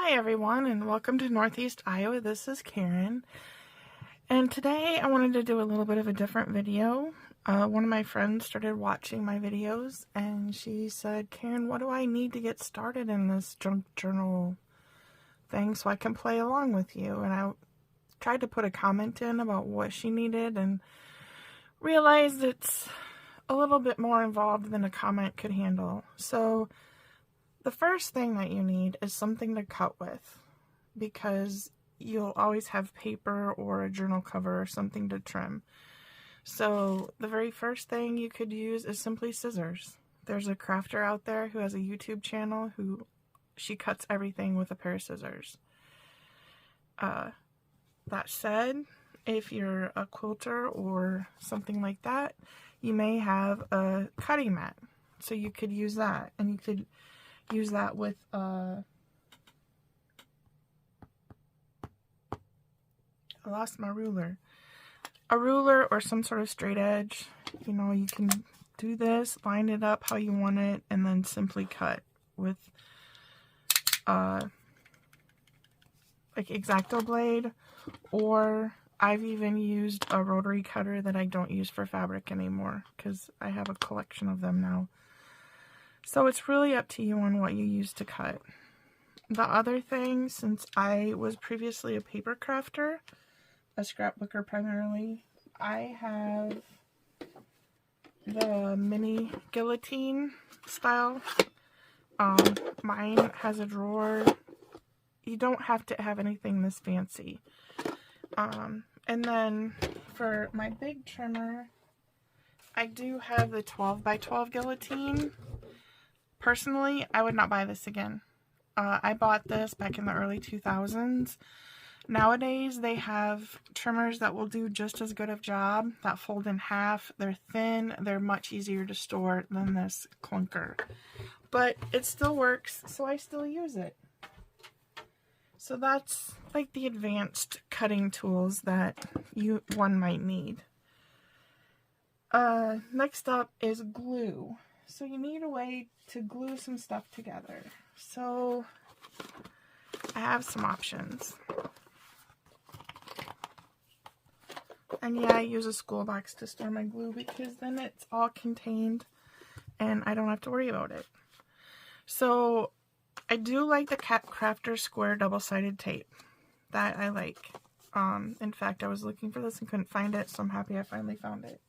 Hi everyone, and welcome to Northeast Iowa. This is Karen, and today I wanted to do a little bit of a different video. One of my friends started watching my videos and she said, Karen, what do I need to get started in this junk journal thing so I can play along with you? And I tried to put a comment in about what she needed and realized it's a little bit more involved than a comment could handle. So the first thing that you need is something to cut with, because you'll always have paper or a journal cover or something to trim. So the very first thing you could use is simply scissors. There's a crafter out there who has a YouTube channel who she cuts everything with a pair of scissors. That said, if you're a quilter or something like that, you may have a cutting mat. So you could use that, and you could use that with I lost my ruler. A ruler or some sort of straight edge. You know, you can do this, line it up how you want it, and then simply cut with like X-Acto blade, or I've even used a rotary cutter that I don't use for fabric anymore because I have a collection of them now. So it's really up to you on what you use to cut. The other thing, since I was previously a paper crafter, a scrapbooker primarily, I have the mini guillotine style. Mine has a drawer. You don't have to have anything this fancy. And then for my big trimmer, I do have the 12x12 guillotine. Personally, I would not buy this again. I bought this back in the early 2000s. Nowadays, they have trimmers that will do just as good of job, that fold in half. They're thin, they're much easier to store than this clunker. But it still works, so I still use it. So that's like the advanced cutting tools that one might need. Next up is glue. So you need a way to glue some stuff together. So I have some options. And yeah, I use a school box to store my glue because then it's all contained and I don't have to worry about it. So I do like the Crafter Square double-sided tape. That I like. In fact, I was looking for this and couldn't find it, so I'm happy I finally found it.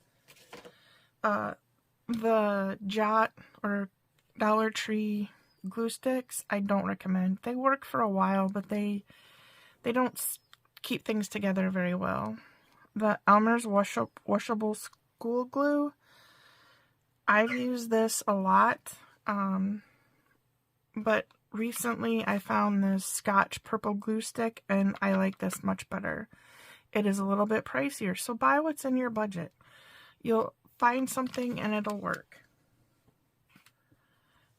The Jot or Dollar Tree glue sticks, I don't recommend. They work for a while, but they don't keep things together very well. The Elmer's washable school glue, I've used this a lot, but recently I found this Scotch purple glue stick and I like this much better. It is a little bit pricier, so buy what's in your budget. You'll find something and it'll work.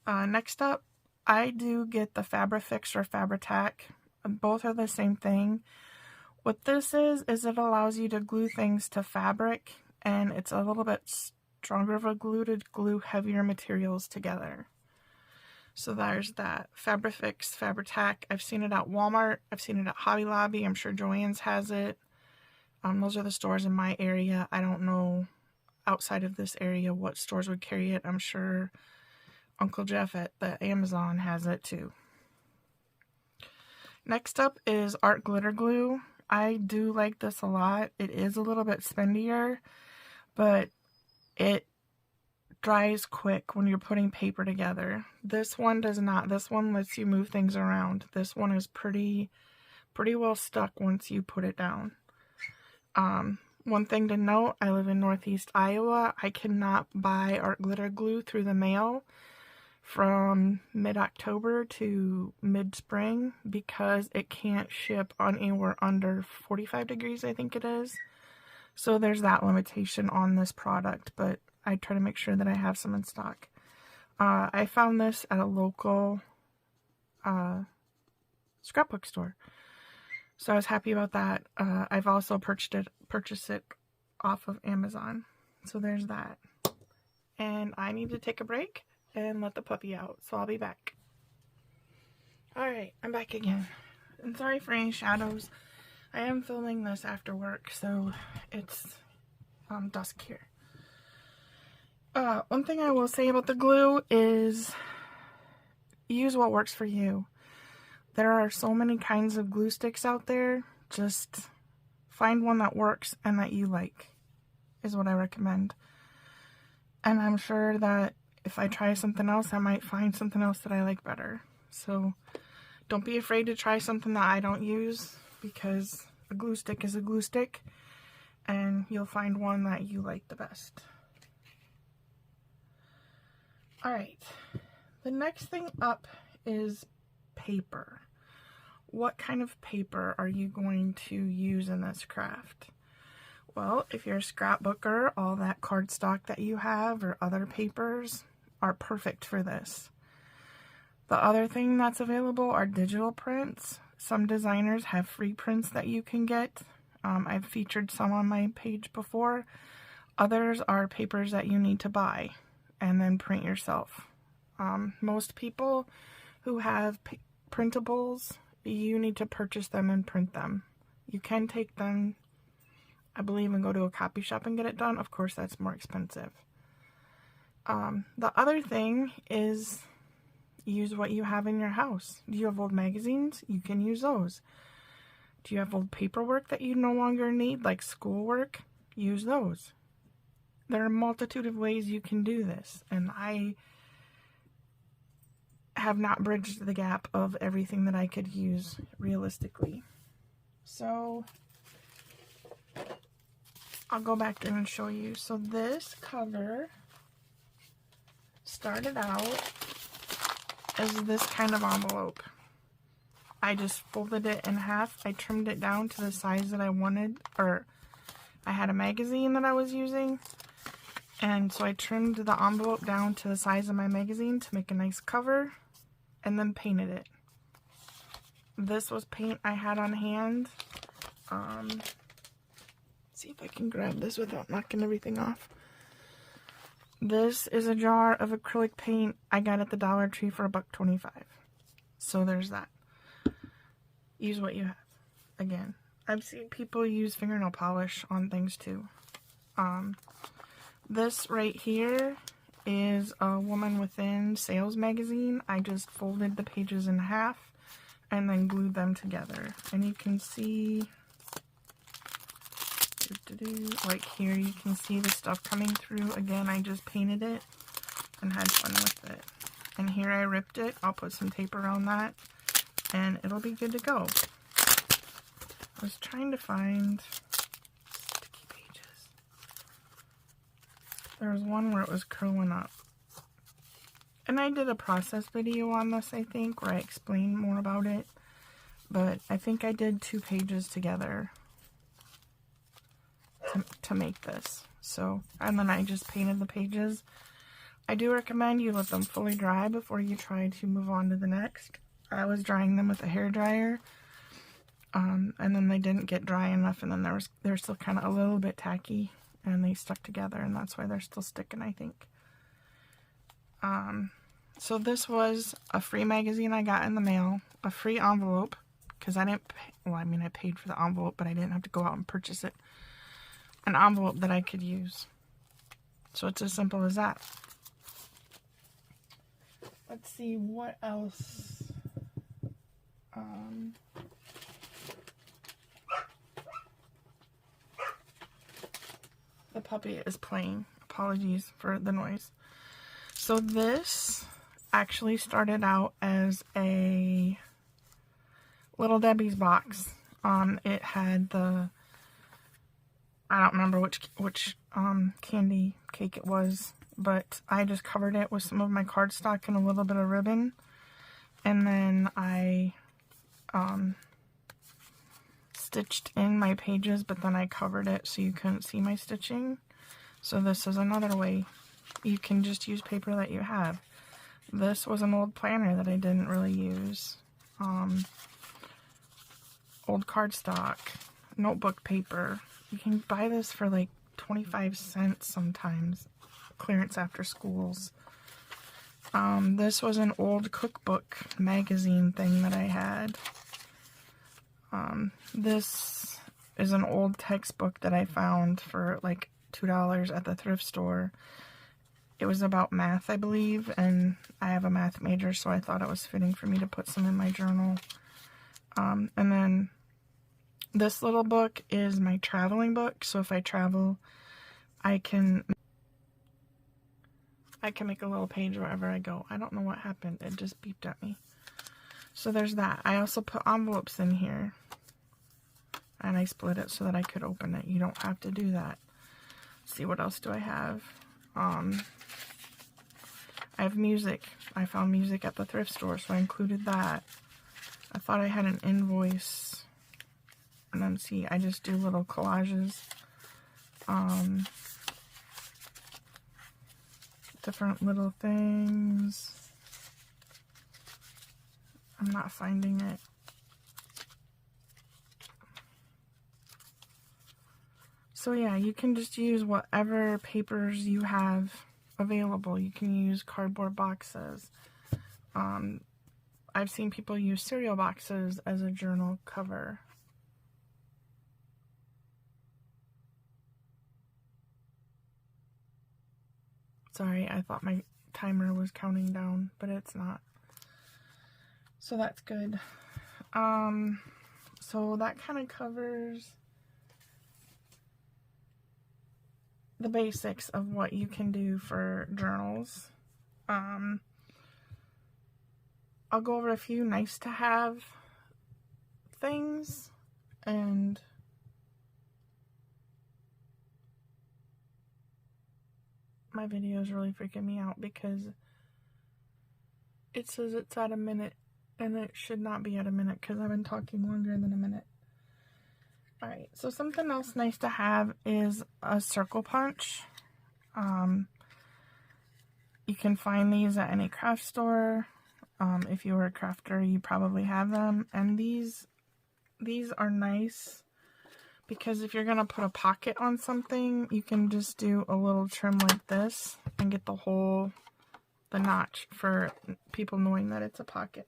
Next up, I do get the Fabrifix or Fabri-Tac. Both are the same thing. What this is it allows you to glue things to fabric, and it's a little bit stronger of a glue to glue heavier materials together. So there's that. Fabrifix, Fabri-Tac. I've seen it at Walmart. I've seen it at Hobby Lobby. I'm sure Joann's has it. Those are the stores in my area. I don't know outside of this area what stores would carry it. I'm sure Uncle Jeff at the Amazon has it too. Next up is Art Glitter Glue. I do like this a lot. It is a little bit spendier, but it dries quick when you're putting paper together. This one does not. This one lets you move things around. This one is pretty well stuck once you put it down. One thing to note, I live in Northeast Iowa. I cannot buy Art Glitter Glue through the mail from mid-October to mid-spring because it can't ship on anywhere under 45 degrees, I think it is. So there's that limitation on this product, but I try to make sure that I have some in stock. I found this at a local scrapbook store, so I was happy about that. I've also purchased it off of Amazon, so there's that. And I need to take a break and let the puppy out, so I'll be back. Alright, I'm back again. And sorry for any shadows. I am filming this after work, so it's dusk here. One thing I will say about the glue is use what works for you. There are so many kinds of glue sticks out there. Just find one that works and that you like is what I recommend. And I'm sure that if I try something else, I might find something else that I like better. So don't be afraid to try something that I don't use, because a glue stick is a glue stick and you'll find one that you like the best. Alright, the next thing up is paper. What kind of paper are you going to use in this craft? Well, if you're a scrapbooker, all that cardstock that you have or other papers are perfect for this. The other thing that's available are digital prints. Some designers have free prints that you can get. I've featured some on my page before. Others are papers that you need to buy and then print yourself. Most people who have printables, you need to purchase them and print them. You can take them, I believe, and go to a copy shop and get it done. Of course, that's more expensive. The other thing is use what you have in your house. Do you have old magazines? You can use those. Do you have old paperwork that you no longer need, like schoolwork? Use those. There are a multitude of ways you can do this, and I have not bridged the gap of everything that I could use realistically. So I'll go back in and show you. So this cover started out as this kind of envelope. I just folded it in half. I trimmed it down to the size that I wanted, or I had a magazine that I was using, and so I trimmed the envelope down to the size of my magazine to make a nice cover, and then painted it. This was paint I had on hand. See if I can grab this without knocking everything off. This is a jar of acrylic paint I got at the Dollar Tree for $1.25. So there's that. Use what you have. Again, I've seen people use fingernail polish on things too. This right here is a Woman Within sales magazine. I just folded the pages in half and then glued them together. And you can see, like here, you can see the stuff coming through. Again, I just painted it and had fun with it. And here I ripped it. I'll put some tape around that and it'll be good to go. I was trying to find sticky pages. There was one where it was curling up. And I did a process video on this, I think, where I explained more about it. But I think I did 2 pages together to make this. So, and then I just painted the pages. I do recommend you let them fully dry before you try to move on to the next. I was drying them with a hairdryer, and then they didn't get dry enough, and then they're still kind of a little bit tacky, and they stuck together, and that's why they're still sticking, I think. So this was a free magazine I got in the mail, a free envelope, because I didn't pay, well, I mean, I paid for the envelope, but I didn't have to go out and purchase it. An envelope that I could use. So it's as simple as that. Let's see what else. The puppy is playing. Apologies for the noise. So this actually started out as a Little Debbie's box. It had the, I don't remember which candy cake it was, but I just covered it with some of my cardstock and a little bit of ribbon, and then I stitched in my pages, but then I covered it so you couldn't see my stitching. So this is another way. You can just use paper that you have. This was an old planner that I didn't really use. Old cardstock, notebook paper. You can buy this for like 25 cents sometimes. Clearance after schools. This was an old cookbook magazine thing that I had. This is an old textbook that I found for like $2 at the thrift store. It was about math, I believe, and I have a math major, so I thought it was fitting for me to put some in my journal. And then this little book is my traveling book, so if I travel, I can make a little page wherever I go. I don't know what happened. It just beeped at me. So there's that. I also put envelopes in here. And I split it so that I could open it. You don't have to do that. Let's see, what else do I have? I have music. I found music at the thrift store, so I included that. I thought I had an invoice. And then see, I just do little collages. Different little things. I'm not finding it. So yeah, you can just use whatever papers you have available. You can use cardboard boxes. I've seen people use cereal boxes as a journal cover. Sorry, I thought my timer was counting down, but it's not. So that's good. So that kind of covers the basics of what you can do for journals. I'll go over a few nice to have things, and my video is really freaking me out because it says it's at a minute and it should not be at a minute because I've been talking longer than a minute. Alright, so something else nice to have is a circle punch. You can find these at any craft store. If you were a crafter, you probably have them. And these are nice because if you're going to put a pocket on something, you can just do a little trim like this and get the notch for people knowing that it's a pocket.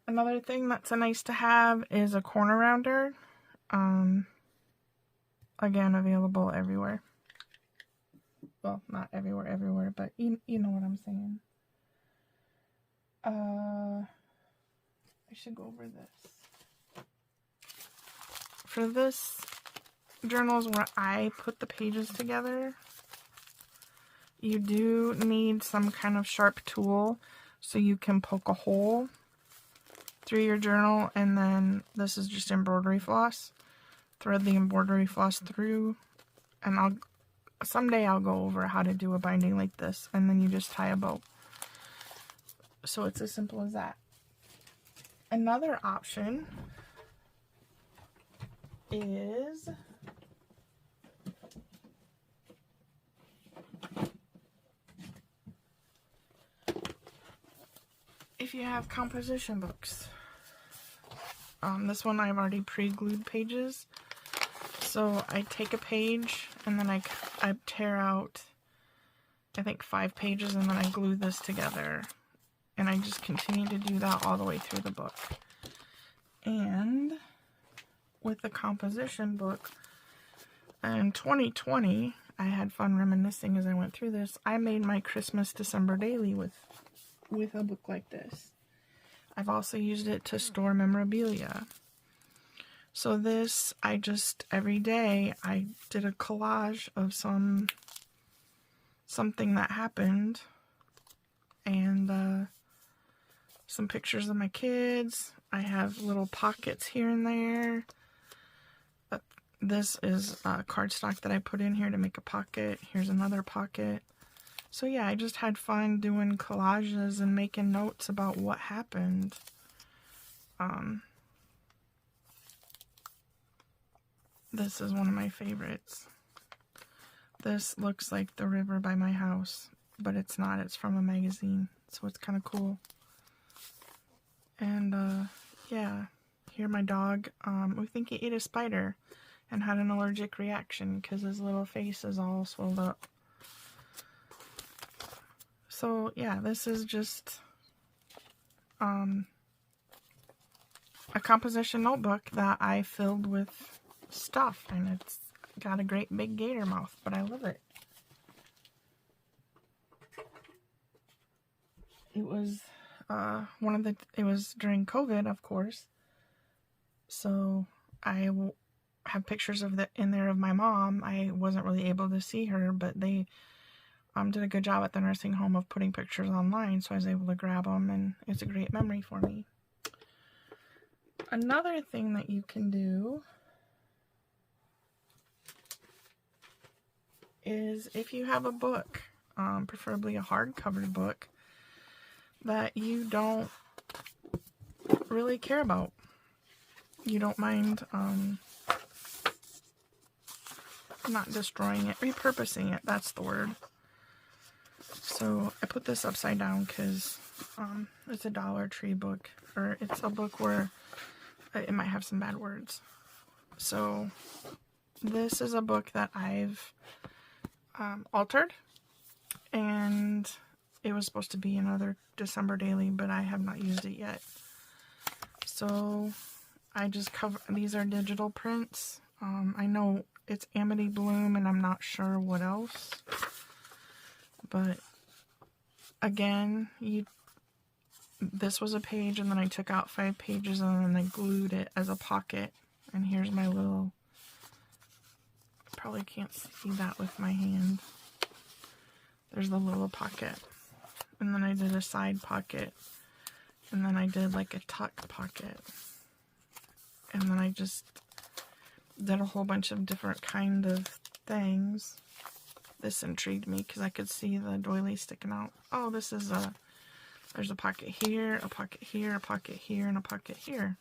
Another thing that's a nice to have is a corner rounder. Again, available everywhere. Well, not everywhere, but you know what I'm saying. I should go over this. For this journal is where I put the pages together. You do need some kind of sharp tool so you can poke a hole through your journal, and then this is just embroidery floss. Thread the embroidery floss through, and someday I'll go over how to do a binding like this, and then you just tie a bow. So it's as simple as that. Another option is if you have composition books. This one I've already pre-glued pages. So I take a page and then I tear out, I think 5 pages, and then I glue this together. And I just continue to do that all the way through the book. And with the composition book, in 2020, I had fun reminiscing as I went through this. I made my Christmas December daily with a book like this. I've also used it to store memorabilia. So this, every day, I did a collage of something that happened. And some pictures of my kids. I have little pockets here and there. This is cardstock that I put in here to make a pocket. Here's another pocket. So yeah, I just had fun doing collages and making notes about what happened. This is one of my favorites. This looks like the river by my house, but it's not. It's from a magazine, so it's kind of cool. And yeah, here my dog, we think he ate a spider and had an allergic reaction because his little face is all swelled up. So yeah, this is just a composition notebook that I filled with stuff, and it's got a great big gator mouth, but I love it. It was it was during COVID, of course, so I have pictures of in there of my mom. I wasn't really able to see her, but they did a good job at the nursing home of putting pictures online, so I was able to grab them, and it's a great memory for me. Another thing that you can do is if you have a book, preferably a hardcover book, that you don't really care about. You don't mind not destroying it, repurposing it, that's the word. So I put this upside down because it's a Dollar Tree book, or it's a book where it might have some bad words. So this is a book that I've altered, and it was supposed to be another December daily, but I have not used it yet. So I just these are digital prints. I know it's Amity Bloom, and I'm not sure what else, but again, this was a page, and then I took out 5 pages, and then I glued it as a pocket. And here's my little, probably can't see that with my hand. There's the little pocket. And then I did a side pocket. And then I did like a tuck pocket. And then I just did a whole bunch of different kind of things. This intrigued me because I could see the doily sticking out. Oh, this is there's a pocket here, a pocket here, a pocket here, and a pocket here.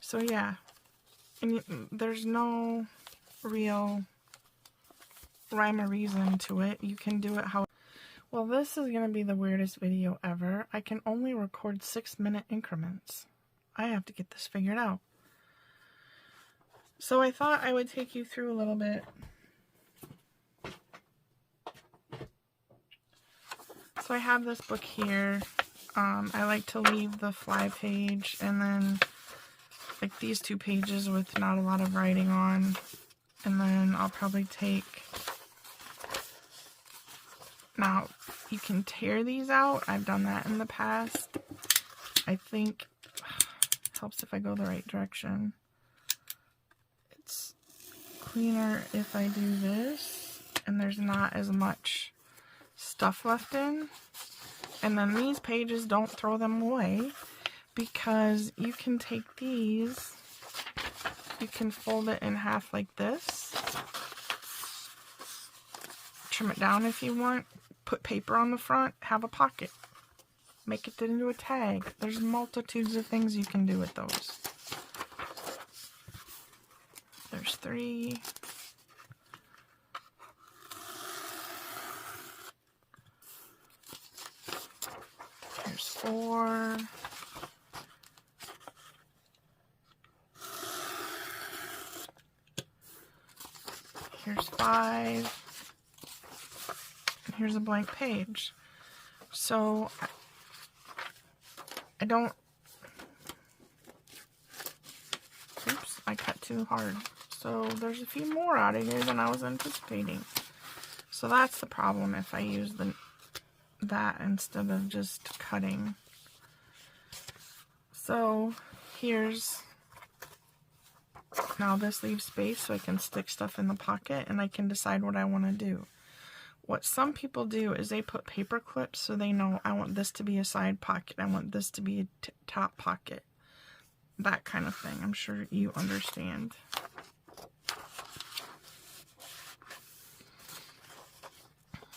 So yeah, and there's no real rhyme or reason to it. You can do it how... Well, this is going to be the weirdest video ever. I can only record 6-minute increments. I have to get this figured out. So I thought I would take you through a little bit. So I have this book here. I like to leave the fly page and then like these 2 pages with not a lot of writing on. And then I'll probably take... Now, you can tear these out. I've done that in the past. I think it helps if I go the right direction. It's cleaner if I do this, and there's not as much stuff left in. And then these pages, don't throw them away, because you can take these, you can fold it in half like this, trim it down if you want, put paper on the front, have a pocket, make it into a tag. There's multitudes of things you can do with those. There's 3. There's 4. Here's 5. And here's a blank page. So I don't... Oops, I cut too hard. So there's a few more out of here than I was anticipating. So that's the problem if I use that instead of just cutting. So here's... Now this leaves space so I can stick stuff in the pocket, and I can decide what I want to do. What some people do is they put paper clips so they know I want this to be a side pocket, I want this to be a top pocket. That kind of thing. I'm sure you understand.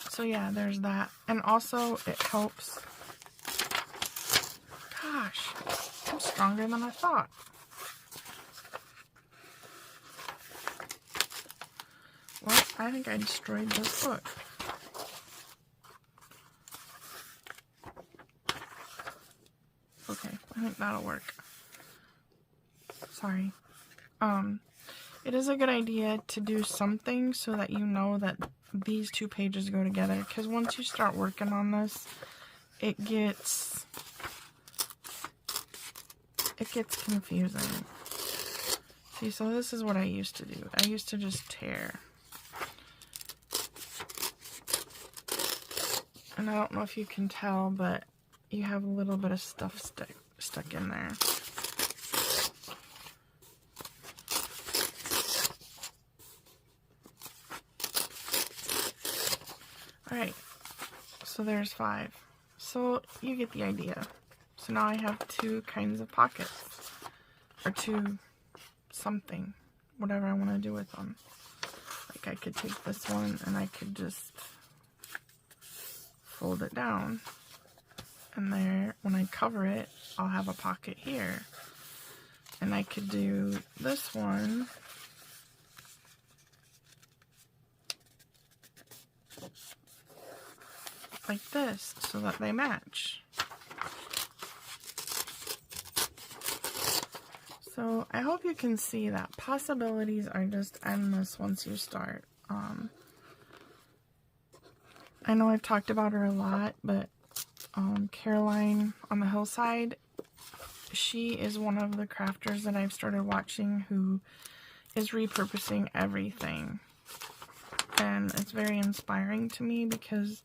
So yeah, there's that. And also it helps. Gosh, I'm stronger than I thought. Well, I think I destroyed this book. Okay, I think that'll work. Sorry. It is a good idea to do something so that you know that these two pages go together, because once you start working on this, it gets confusing. See, so this is what I used to do. I used to just tear. And I don't know if you can tell, but you have a little bit of stuff stuck in there. Alright, so there's 5. So you get the idea. So now I have 2 kinds of pockets. Or 2 something. Whatever I want to do with them. Like I could take this one and I could just fold it down. And there, when I cover it, I'll have a pocket here. And I could do this one. Like this, so that they match. So I hope you can see that possibilities are just endless once you start. I know I've talked about her a lot, but Caroline on the Hillside, she is one of the crafters that I've started watching who is repurposing everything. And it's very inspiring to me because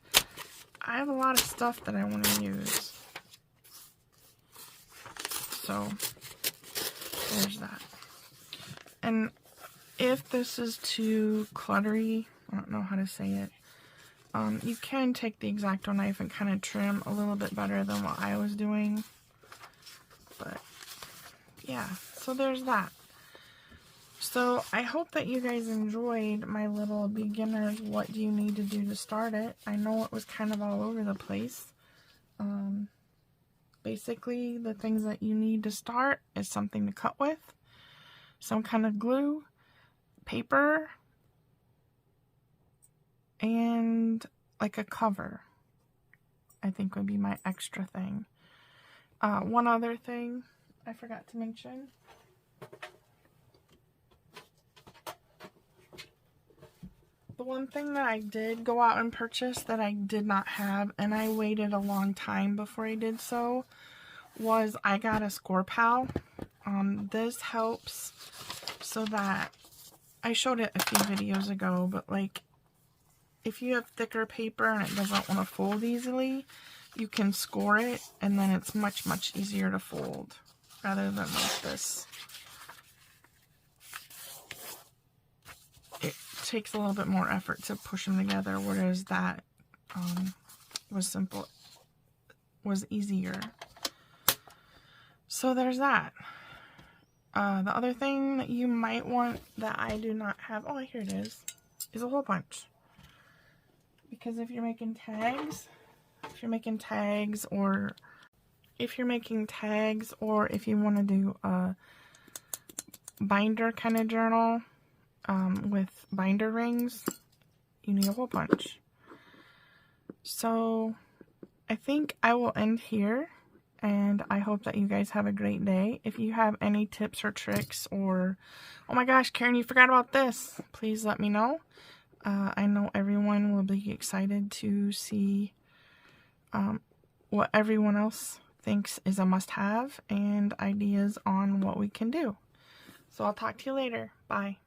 I have a lot of stuff that I want to use. So there's that. And if this is too cluttery, I don't know how to say it, you can take the X-Acto knife and kind of trim a little bit better than what I was doing. But yeah, so there's that. So I hope that you guys enjoyed my little beginners, what do you need to do to start it. I know it was kind of all over the place. Basically, the things that you need to start is something to cut with, some kind of glue, paper, and like a cover, I think would be my extra thing. One other thing I forgot to mention. The one thing that I did go out and purchase that I did not have, and I waited a long time before I did so, was I got a Score Pal. This helps so that, I showed it a few videos ago, but like, if you have thicker paper and it doesn't want to fold easily, you can score it, and then it's much, much easier to fold, rather than like this. It takes a little bit more effort to push them together, whereas that was easier. So there's that. The other thing that you might want that I do not have, oh, here it is a hole punch. Because if you're making tags, or if you want to do a binder kind of journal with binder rings, you need a hole punch. So I think I will end here, and I hope that you guys have a great day. If you have any tips or tricks, or, oh my gosh, Karen, you forgot about this, please let me know. I know everyone will be excited to see what everyone else thinks is a must-have and ideas on what we can do. So I'll talk to you later. Bye.